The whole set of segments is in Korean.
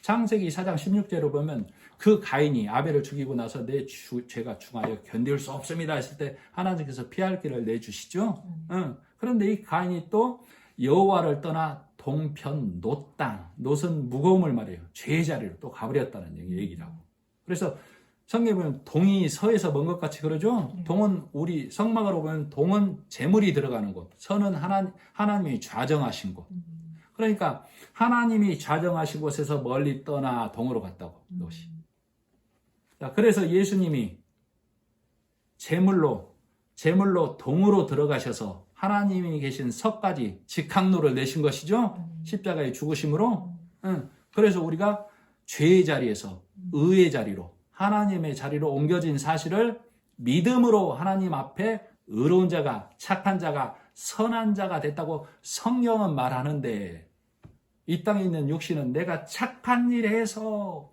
창세기 4장 16절로 보면 그 가인이 아벨을 죽이고 나서 내 죄가 중하여 견딜 수 없습니다 했을 때 하나님께서 피할 길을 내주시죠. 그런데 이 가인이 또 여호와를 떠나 동편 놋 땅, 놋은 무거움을 말해요. 죄의 자리로 또 가버렸다는 얘기라고. 그래서 성경에 보면 동이 서에서 먼 것 같이 그러죠. 동은 우리 성막으로 보면 동은 재물이 들어가는 곳, 서는 하나님이 좌정하신 곳. 그러니까 하나님이 좌정하신 곳에서 멀리 떠나 동으로 갔다고. 놋이. 자, 그래서 예수님이 제물로 동으로 들어가셔서 하나님이 계신 서까지 직항로를 내신 것이죠. 십자가의 죽으심으로. 그래서 우리가 죄의 자리에서 의의 자리로, 하나님의 자리로 옮겨진 사실을 믿음으로 하나님 앞에 의로운 자가, 착한 자가, 선한 자가 됐다고 성경은 말하는데, 이 땅에 있는 육신은 내가 착한 일 해서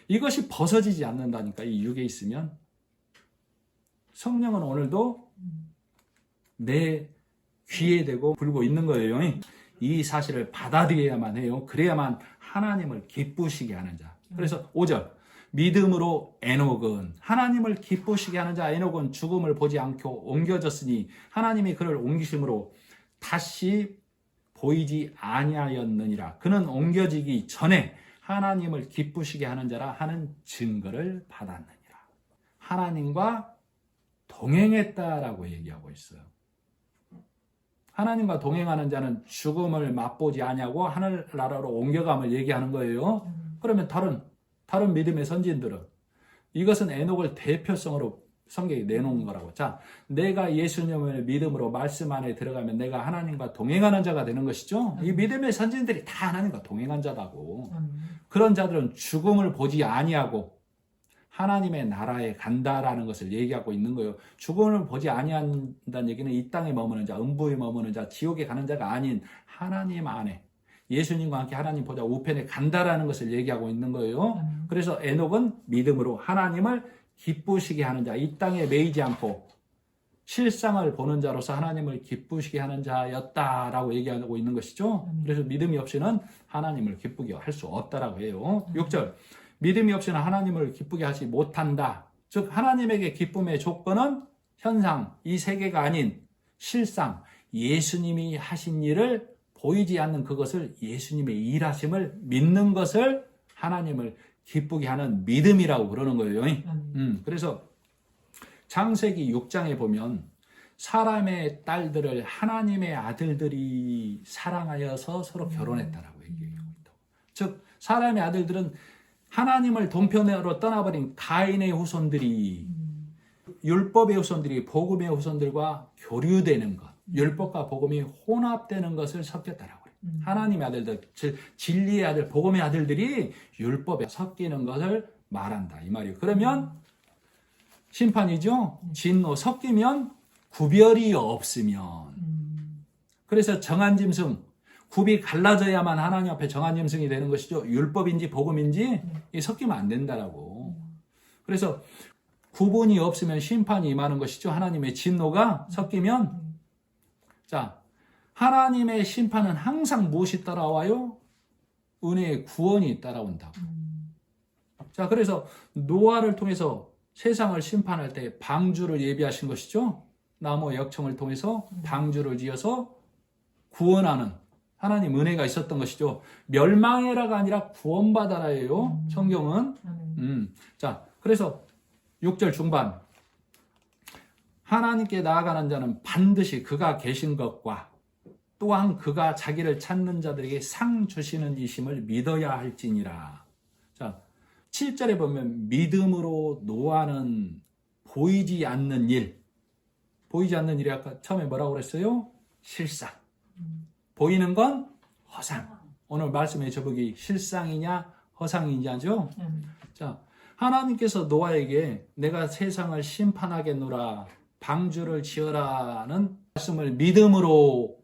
이것이 벗어지지 않는다니까. 이 육에 있으면. 성령은 오늘도 내 귀에 대고 불고 있는 거예요. 이 사실을 받아들여야만 해요. 그래야만 하나님을 기쁘시게 하는 자. 그래서 5절 믿음으로 에녹은 하나님을 기쁘시게 하는 자. 에녹은 죽음을 보지 않고 옮겨졌으니 하나님이 그를 옮기심으로 다시 보이지 아니하였느니라. 그는 옮겨지기 전에 하나님을 기쁘시게 하는 자라 하는 증거를 받았느니라. 하나님과 동행했다라고 얘기하고 있어요. 하나님과 동행하는 자는 죽음을 맛보지 아니하고 하늘나라로 옮겨감을 얘기하는 거예요. 그러면 다른 믿음의 선진들은 이것은 에녹을 대표성으로 성경에 내놓은 거라고. 자, 내가 예수님을 믿음으로 말씀 안에 들어가면 내가 하나님과 동행하는 자가 되는 것이죠. 이 믿음의 선진들이 다 하나님과 동행한 자다고. 그런 자들은 죽음을 보지 아니하고 하나님의 나라에 간다라는 것을 얘기하고 있는 거예요. 죽음을 보지 아니한다는 얘기는 이 땅에 머무는 자, 음부에 머무는 자, 지옥에 가는 자가 아닌 하나님 안에 예수님과 함께 하나님 보좌 우편에 간다라는 것을 얘기하고 있는 거예요. 그래서 에녹은 믿음으로 하나님을 기쁘시게 하는 자, 이 땅에 매이지 않고 실상을 보는 자로서 하나님을 기쁘시게 하는 자였다라고 얘기하고 있는 것이죠. 그래서 믿음이 없이는 하나님을 기쁘게 할 수 없다라고 해요. 6절 믿음이 없이는 하나님을 기쁘게 하지 못한다. 즉 하나님에게 기쁨의 조건은 현상, 이 세계가 아닌 실상, 예수님이 하신 일을 보이지 않는 그것을, 예수님의 일하심을 믿는 것을 하나님을 기쁘게 하는 믿음이라고 그러는 거예요. 그래서 창세기 6장에 보면 사람의 딸들을 하나님의 아들들이 사랑하여서 서로 결혼했다라고 얘기하고 있다. 즉 사람의 아들들은 하나님을 동편으로 떠나버린 가인의 후손들이, 율법의 후손들이 복음의 후손들과 교류되는 것, 율법과 복음이 혼합되는 것을 섞였다라고 그래요. 하나님의 아들들, 즉 진리의 아들, 복음의 아들들이 율법에 섞이는 것을 말한다 이 말이에요. 그러면 심판이죠. 진노, 섞이면 구별이 없으면, 그래서 정한 짐승, 굽이 갈라져야만 하나님 앞에 정한 짐승이 되는 것이죠. 율법인지 복음인지 섞이면 안 된다라고. 그래서 구분이 없으면 심판이 임하는 것이죠. 하나님의 진노가 섞이면. 자, 하나님의 심판은 항상 무엇이 따라와요? 은혜의 구원이 따라온다고. 자, 그래서 노아를 통해서 세상을 심판할 때 방주를 예비하신 것이죠. 나무의 역청을 통해서 방주를 지어서 구원하는 하나님 은혜가 있었던 것이죠. 멸망해라가 아니라 구원받아라예요. 성경은. 자, 그래서 6절 중반 하나님께 나아가는 자는 반드시 그가 계신 것과 또한 그가 자기를 찾는 자들에게 상 주시는 이심을 믿어야 할지니라. 자, 7절에 보면 믿음으로 노아는 보이지 않는 일, 보이지 않는 일이 아까 처음에 뭐라고 그랬어요? 실상. 보이는 건 허상. 오늘 말씀의 제목이 실상이냐 허상이냐죠. 자, 하나님께서 노아에게 내가 세상을 심판하겠노라, 방주를 지어라는 말씀을 믿음으로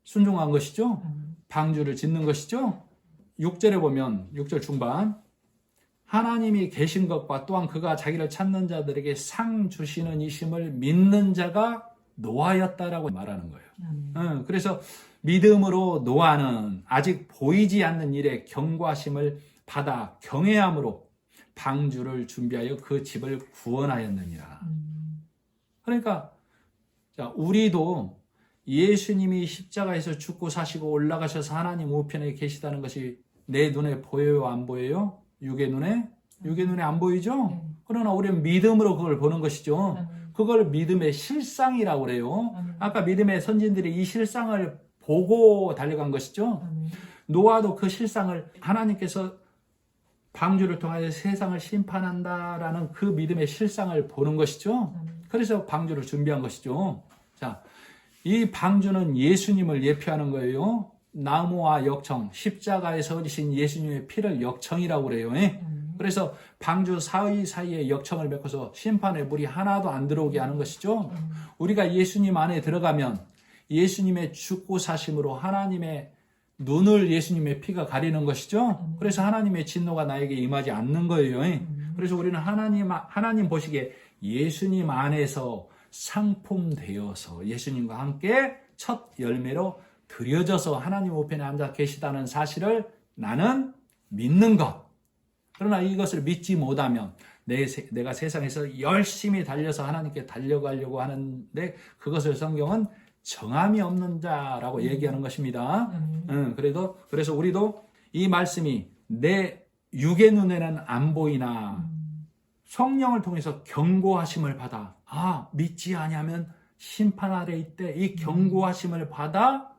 순종한 것이죠. 방주를 짓는 것이죠. 6절에 보면 6절 중반 하나님이 계신 것과 또한 그가 자기를 찾는 자들에게 상 주시는 이심을 믿는 자가 노아였다라고 말하는 거예요. 그래서 믿음으로 노아는 아직 보이지 않는 일에 경고하심을 받아 경외함으로 방주를 준비하여 그 집을 구원하였느니라. 그러니까 자, 우리도 예수님이 십자가에서 죽고 사시고 올라가셔서 하나님 우편에 계시다는 것이 내 눈에 보여요, 안 보여요? 육의 눈에? 육의 눈에 안 보이죠? 그러나 우리는 믿음으로 그걸 보는 것이죠. 그걸 믿음의 실상이라고 그래요. 아까 믿음의 선진들이 이 실상을 보고 달려간 것이죠. 노아도 그 실상을 하나님께서 방주를 통하여 세상을 심판한다라는 그 믿음의 실상을 보는 것이죠. 그래서 방주를 준비한 것이죠. 자, 이 방주는 예수님을 예표하는 거예요. 나무와 역청, 십자가에서 흘리신 예수님의 피를 역청이라고 그래요. 그래서 방주 사이사이에 역청을 메꿔서 심판의 물이 하나도 안 들어오게 하는 것이죠. 우리가 예수님 안에 들어가면 예수님의 죽고 사심으로 하나님의 눈을 예수님의 피가 가리는 것이죠. 그래서 하나님의 진노가 나에게 임하지 않는 거예요. 그래서 우리는 하나님 보시기에 예수님 안에서 상품되어서 예수님과 함께 첫 열매로 드려져서 하나님 우편에 앉아 계시다는 사실을 나는 믿는 것. 그러나 이것을 믿지 못하면 내가 세상에서 열심히 달려서 하나님께 달려가려고 하는데 그것을 성경은 정함이 없는 자라고 얘기하는 것입니다. 그래서 우리도 이 말씀이 내 육의 눈에는 안 보이나 성령을 통해서 경고하심을 받아 믿지 아니하면 심판 아래 있대. 이 경고하심을 받아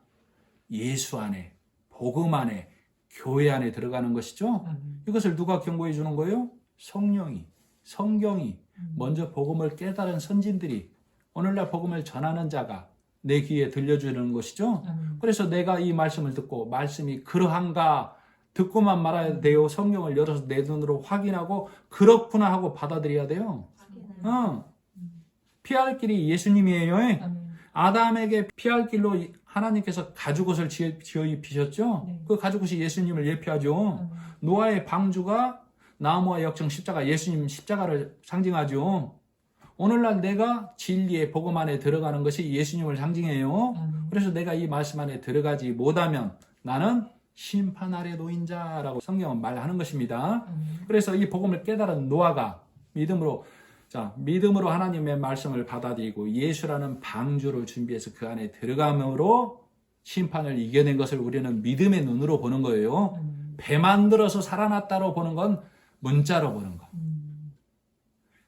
예수 안에 복음 안에 교회 안에 들어가는 것이죠. 이것을 누가 경고해 주는 거예요? 성경이 먼저 복음을 깨달은 선진들이 오늘날 복음을 전하는 자가 내 귀에 들려주는 것이죠. 그래서 내가 이 말씀을 듣고 말씀이 그러한가 듣고만 말아야 돼요. 성경을 열어서 내 눈으로 확인하고 그렇구나 하고 받아들여야 돼요. 피할 길이 예수님이에요. 아담에게 피할 길로 하나님께서 가죽옷을 지어 입히셨죠. 그 가죽옷이 예수님을 예표하죠. 노아의 방주가 나무와 역청 십자가, 예수님 십자가를 상징하죠. 오늘날 내가 진리의 복음 안에 들어가는 것이 예수님을 상징해요. 그래서 내가 이 말씀 안에 들어가지 못하면 나는 심판 아래 놓인 자라고 성경은 말하는 것입니다. 그래서 이 복음을 깨달은 노아가 믿음으로 하나님의 말씀을 받아들이고 예수라는 방주를 준비해서 그 안에 들어감으로 심판을 이겨낸 것을 우리는 믿음의 눈으로 보는 거예요. 배 만들어서 살아났다로 보는 건 문자로 보는 것.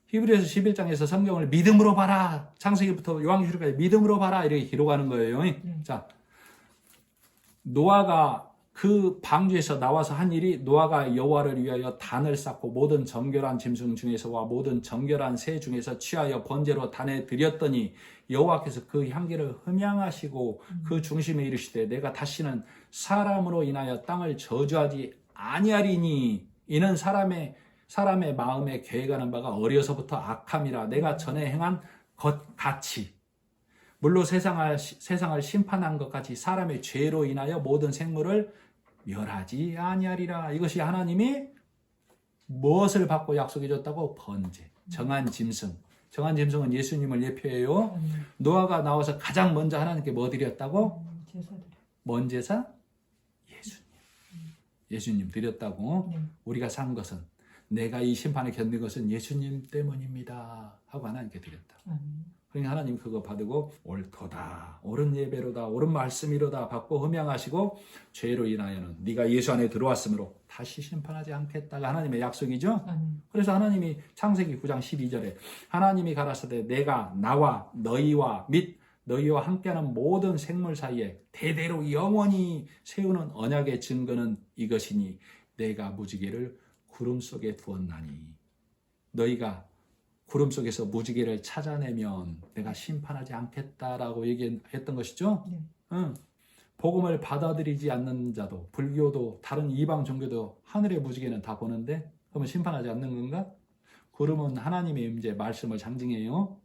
히브리서 11장에서 성경을 믿음으로 봐라. 창세기부터 요한계시록까지 믿음으로 봐라. 이렇게 기록하는 거예요. 자, 노아가 그 방주에서 나와서 한 일이 노아가 여호와를 위하여 단을 쌓고 모든 정결한 짐승 중에서와 모든 정결한 새 중에서 취하여 번제로 단에 드렸더니 여호와께서 그 향기를 흠양하시고 그 중심에 이르시되 내가 다시는 사람으로 인하여 땅을 저주하지 아니하리니 이는 사람의 마음에 계획하는 바가 어려서부터 악함이라 내가 전에 행한 것 같이 물로 세상을 심판한 것 같이 사람의 죄로 인하여 모든 생물을 멸하지 아니하리라. 이것이 하나님이 무엇을 받고 약속해 줬다고? 번제, 정한 짐승. 정한 짐승은 예수님을 예표해요. 노아가 나와서 가장 먼저 하나님께 뭐 드렸다고? 뭔 제사? 예수님 드렸다고. 우리가 산 것은 내가 이 심판을 견딘 것은 예수님 때문입니다 하고 하나님께 드렸다. 그러니까 하나님 그거 받고 옳도다, 옳은 예배로다, 옳은 말씀이로다 받고 흠양하시고 죄로 인하여는 네가 예수 안에 들어왔으므로 다시 심판하지 않겠다가 하나님의 약속이죠. 그래서 하나님이 창세기 9장 12절에 하나님이 가라사대 내가 나와 너희와 및 너희와 함께하는 모든 생물 사이에 대대로 영원히 세우는 언약의 증거는 이것이니 내가 무지개를 구름 속에 두었나니 너희가 구름 속에서 무지개를 찾아내면 내가 심판하지 않겠다라고 얘기했던 것이죠. 복음을 받아들이지 않는 자도 불교도 다른 이방 종교도 하늘의 무지개는 다 보는데 그러면 심판하지 않는 건가? 구름은 하나님의 임재 말씀을 상징해요.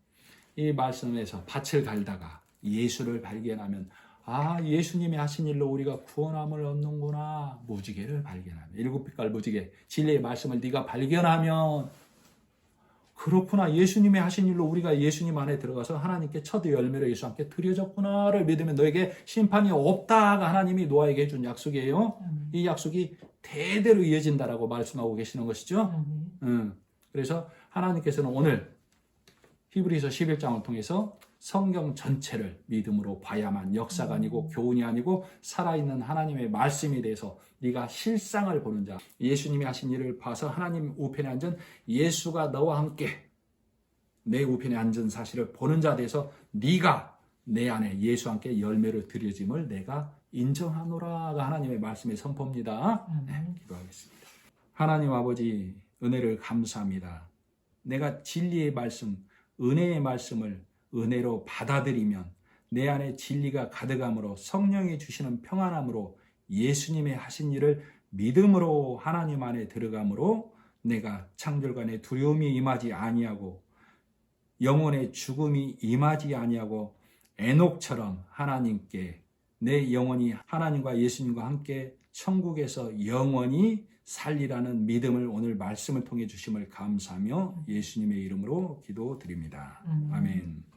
이 말씀에서 밭을 갈다가 예수를 발견하면 예수님이 하신 일로 우리가 구원함을 얻는구나. 무지개를 발견하면 일곱 빛깔 무지개 진리의 말씀을 네가 발견하면 그렇구나. 예수님이 하신 일로 우리가 예수님 안에 들어가서 하나님께 첫 열매로 예수 함께 드려졌구나를 믿으면 너에게 심판이 없다가 하나님이 노아에게 해준 약속이에요. 이 약속이 대대로 이어진다라고 말씀하고 계시는 것이죠. 그래서 하나님께서는 오늘 히브리서 11장을 통해서 성경 전체를 믿음으로 봐야만 역사가 아니고 교훈이 아니고 살아있는 하나님의 말씀에 대해서 네가 실상을 보는 자, 예수님이 하신 일을 봐서 하나님 우편에 앉은 예수가 너와 함께 내 우편에 앉은 사실을 보는 자 돼서 네가 내 안에 예수와 함께 열매를 드려짐을 내가 인정하노라가 하나님의 말씀의 선포입니다. 네, 기도하겠습니다. 하나님 아버지 은혜를 감사합니다. 내가 진리의 말씀, 은혜의 말씀을 은혜로 받아들이면 내 안에 진리가 가득함으로 성령이 주시는 평안함으로 예수님의 하신 일을 믿음으로 하나님 안에 들어감으로 내가 창졸간의 두려움이 임하지 아니하고 영혼의 죽음이 임하지 아니하고 에녹처럼 하나님께 내 영혼이 하나님과 예수님과 함께 천국에서 영원히 살리라는 믿음을 오늘 말씀을 통해 주심을 감사하며 예수님의 이름으로 기도드립니다. 아멘.